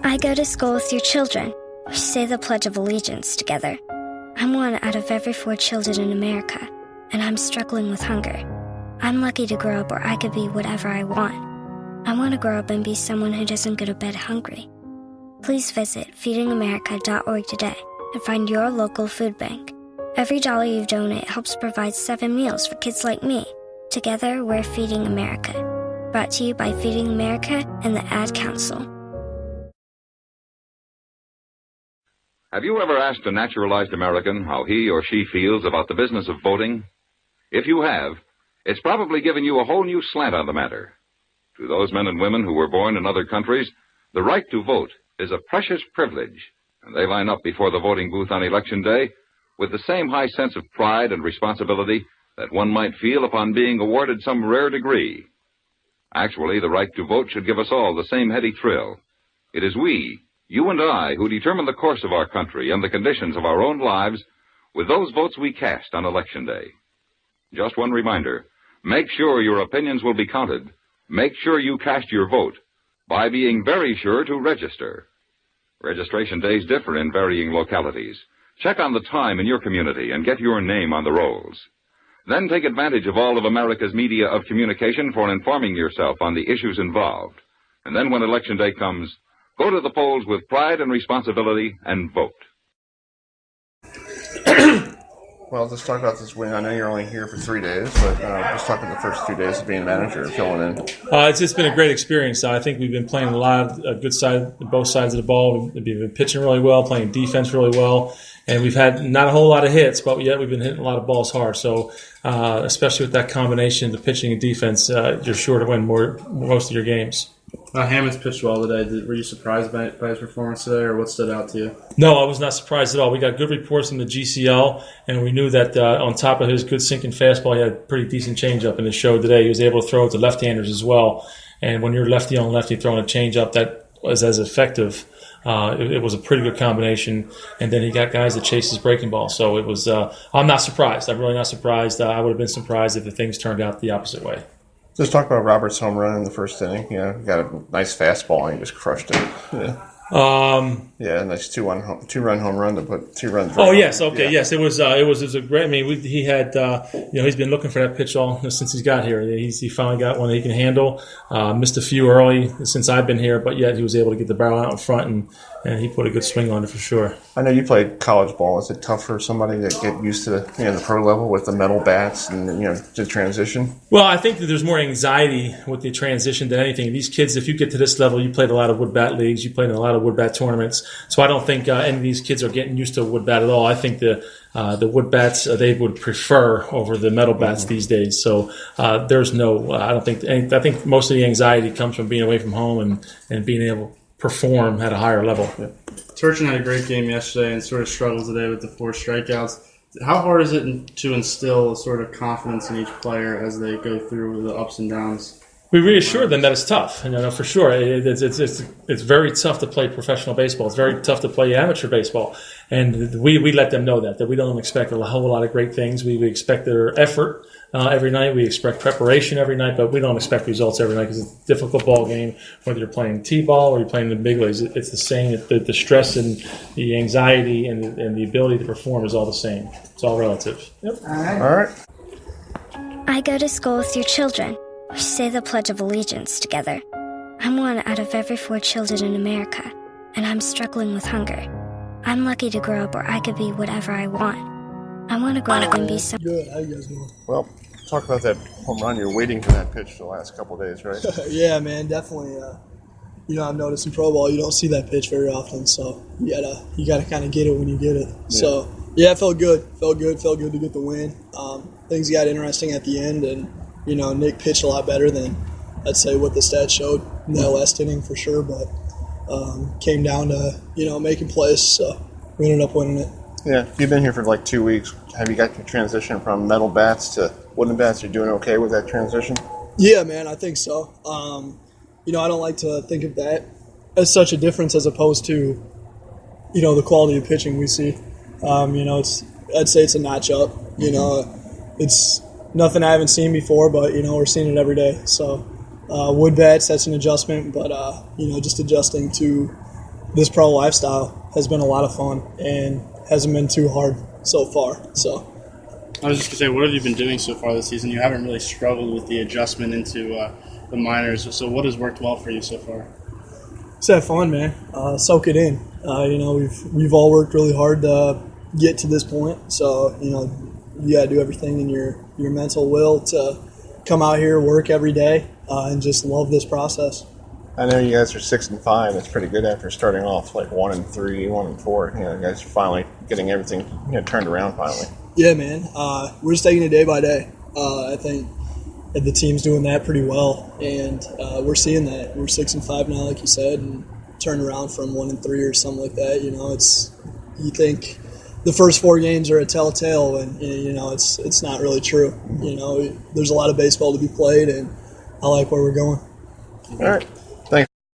I go to school with your children. We say the Pledge of Allegiance together. I'm one out of every 4 children in America, and I'm struggling with hunger. I'm lucky to grow up where I could be whatever I want. I want to grow up and be someone who doesn't go to bed hungry. Please visit feedingamerica.org today and find your local food bank. Every dollar you donate helps provide 7 meals for kids like me. Together, we're Feeding America. Brought to you by Feeding America and the Ad Council. Have you ever asked a naturalized American how he or she feels about the business of voting? If you have, it's probably given you a whole new slant on the matter. To those men and women who were born in other countries, the right to vote is a precious privilege, and they line up before the voting booth on Election Day with the same high sense of pride and responsibility that one might feel upon being awarded some rare degree. Actually, the right to vote should give us all the same heady thrill. It is we, you and I, who determine the course of our country and the conditions of our own lives with those votes we cast on Election Day. Just one reminder, make sure your opinions will be counted. Make sure you cast your vote by being very sure to register. Registration days differ in varying localities. Check on the time in your community and get your name on the rolls. Then take advantage of all of America's media of communication for informing yourself on the issues involved. And then when Election Day comes, go to the polls with pride and responsibility and vote. Well, let's talk about this win. I know you're only here for 3 days, but let's talk about the first 2 days of being a manager and filling in. It's been a great experience. I think we've been playing a lot of good side, both sides of the ball. We've been pitching really well, playing defense really well, and we've had not a whole lot of hits, but yet we've been hitting a lot of balls hard. So, especially with that combination, the pitching and defense, you're sure to win most of your games. Hammond's pitched well today. Were you surprised by his performance today, or what stood out to you? No, I was not surprised at all. We got good reports from the GCL, and we knew that on top of his good sinking fastball, he had a pretty decent changeup in his show today. He was able to throw it to left-handers as well. And when you're lefty on lefty throwing a changeup that was as effective, it was a pretty good combination. And then he got guys that chase his breaking ball. So it was. I'm not surprised. I'm really not surprised. I would have been surprised if the things turned out the opposite way. Let's talk about Robert's home run in the first inning. He got a nice fastball and he just crushed it. Yeah. Nice two-run home run to put 2 runs. Oh yes, okay, yeah. Yes. It was a great. I mean, he had he's been looking for that pitch all since he's got here. He finally got one that he can handle. Missed a few early since I've been here, but yet he was able to get the barrel out in front and he put a good swing on it for sure. I know you played college ball. Is it tough for somebody to get used to the pro level with the metal bats and the transition? Well, I think that there's more anxiety with the transition than anything. These kids, if you get to this level, you played a lot of wood bat leagues, you played in a lot of wood bat tournaments. So I don't think any of these kids are getting used to wood bat at all. I think the wood bats they would prefer over the metal bats these days. So there's no. I think most of the anxiety comes from being away from home and being able to perform at a higher level. Yeah. Turchin had a great game yesterday and sort of struggled today with the 4 strikeouts. How hard is it to instill sort of confidence in each player as they go through the ups and downs? We reassure them that it's tough. For sure. It's very tough to play professional baseball. It's very tough to play amateur baseball. And we let them know that we don't expect a whole lot of great things. We expect their effort every night. We expect preparation every night, but we don't expect results every night because it's a difficult ball game. Whether you're playing T-ball or you're playing the big leagues, it's the same. The stress and the anxiety and the ability to perform is all the same. It's all relative. Yep. All right. I go to school with your children. We say the Pledge of Allegiance together. I'm one out of every 4 children in America, and I'm struggling with hunger. I'm lucky to grow up where I could be whatever I want. I want to grow up and be someone. Good. How you guys doing? Well, talk about that home run. You're waiting for that pitch for the last couple of days, right? Yeah, man, definitely. I've noticed in pro ball you don't see that pitch very often, so you gotta kind of get it when you get it. Yeah. So yeah, it felt good. Felt good to get the win. Things got interesting at the end, and Nick pitched a lot better than I'd say what the stats showed in that last inning for sure, but came down to making plays, so we ended up winning it. Yeah, you've been here for like 2 weeks. Have you got the transition from metal bats to wooden bats? You're doing okay with that transition? Yeah, man, I think so. I don't like to think of that as such a difference as opposed to, the quality of pitching we see. I'd say it's a notch up. It's nothing I haven't seen before, but, we're seeing it every day. So wood bats, that's an adjustment, but, just adjusting to this pro lifestyle has been a lot of fun and hasn't been too hard so far. So I was just going to say, what have you been doing so far this season? You haven't really struggled with the adjustment into the minors. So what has worked well for you so far? Just have fun, man. Soak it in. We've all worked really hard to get to this point. So, you got to do everything in your mental will to come out here, work every day, and just love this process. I know you guys are 6-5. That's pretty good after starting off like 1-3, 1-4. You guys are finally getting everything turned around finally. Yeah, man. We're just taking it day by day. I think the team's doing that pretty well, and we're seeing that. We're 6-5 now, like you said, and turned around from 1-3 or something like that. You think the first 4 games are a telltale, and it's not really true. There's a lot of baseball to be played, and I like where we're going. All right.